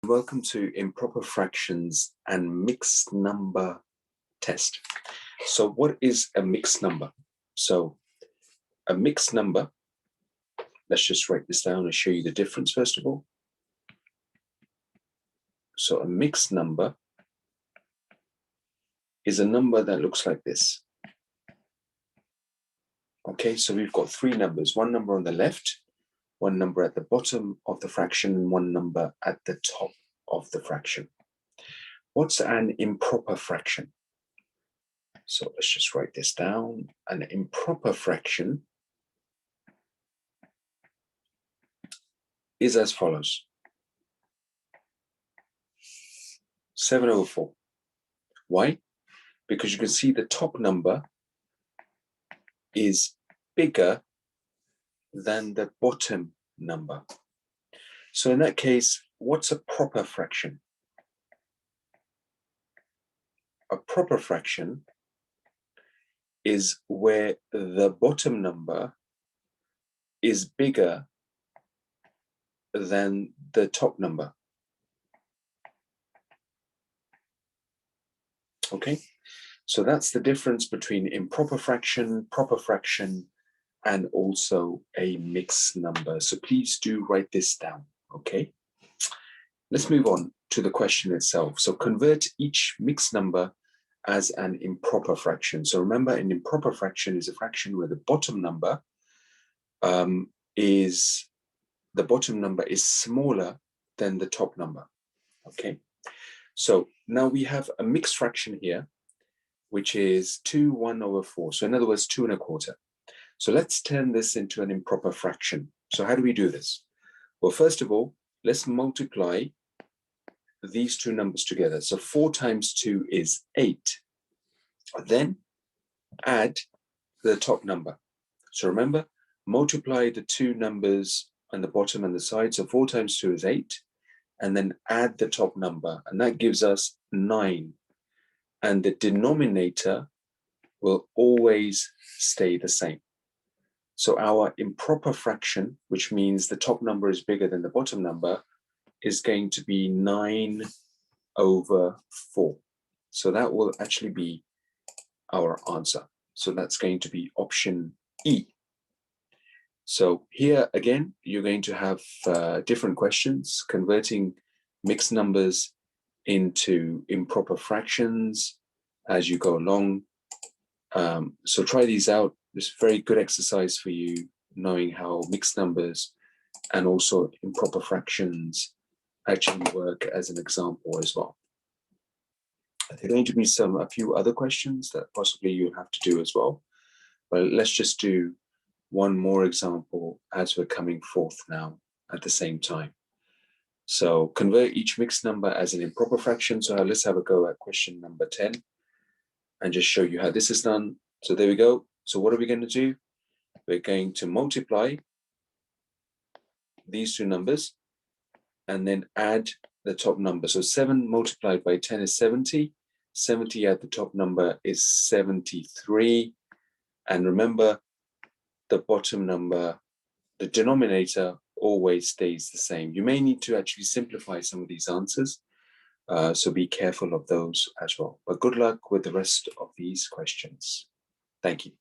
Welcome to Improper Fractions and Mixed Number Test. So what is a mixed number? So a mixed number, let's just write this down and show you the difference first of all. So a mixed number is a number that looks like this. Okay, so we've got three numbers, one number on the left, one number at the bottom of the fraction, and one number at the top of the fraction. What's an improper fraction? So let's just write this down. An improper fraction is as follows. 7/4. Why? Because you can see the top number is bigger than the bottom number. So in that case, what's a proper fraction? A proper fraction is where the bottom number is bigger than the top number. Okay, so that's the difference between improper fraction, proper fraction, and also a mixed number. So please do write this down, okay? Let's move on to the question itself. So convert each mixed number as an improper fraction. So remember, an improper fraction is a fraction where the bottom number is smaller than the top number, okay? So now we have a mixed fraction here, which is 2/1/4. So in other words, 2 1/4. So let's turn this into an improper fraction. So how do we do this? Well, first of all, let's multiply these two numbers together. So 4 times 2 is 8. Then add the top number. So remember, multiply the two numbers on the bottom and the side. So 4 times 2 is 8. And then add the top number. And that gives us 9. And the denominator will always stay the same. So our improper fraction, which means the top number is bigger than the bottom number, is going to be 9/4. So that will actually be our answer. So that's going to be option E. So here again, you're going to have different questions, converting mixed numbers into improper fractions as you go along. So try these out. It's a very good exercise for you, knowing how mixed numbers and also improper fractions actually work as an example as well. There are going to be a few other questions that possibly you'll have to do as well. But let's just do one more example as we're coming forth now at the same time. So convert each mixed number as an improper fraction. So let's have a go at question number 10 and just show you how this is done. So there we go. So what are we going to do? We're going to multiply these two numbers and then add the top number. So 7 multiplied by 10 is 70. 70 at the top number is 73. And remember, the bottom number, the denominator always stays the same. You may need to actually simplify some of these answers. So be careful of those as well. But good luck with the rest of these questions. Thank you.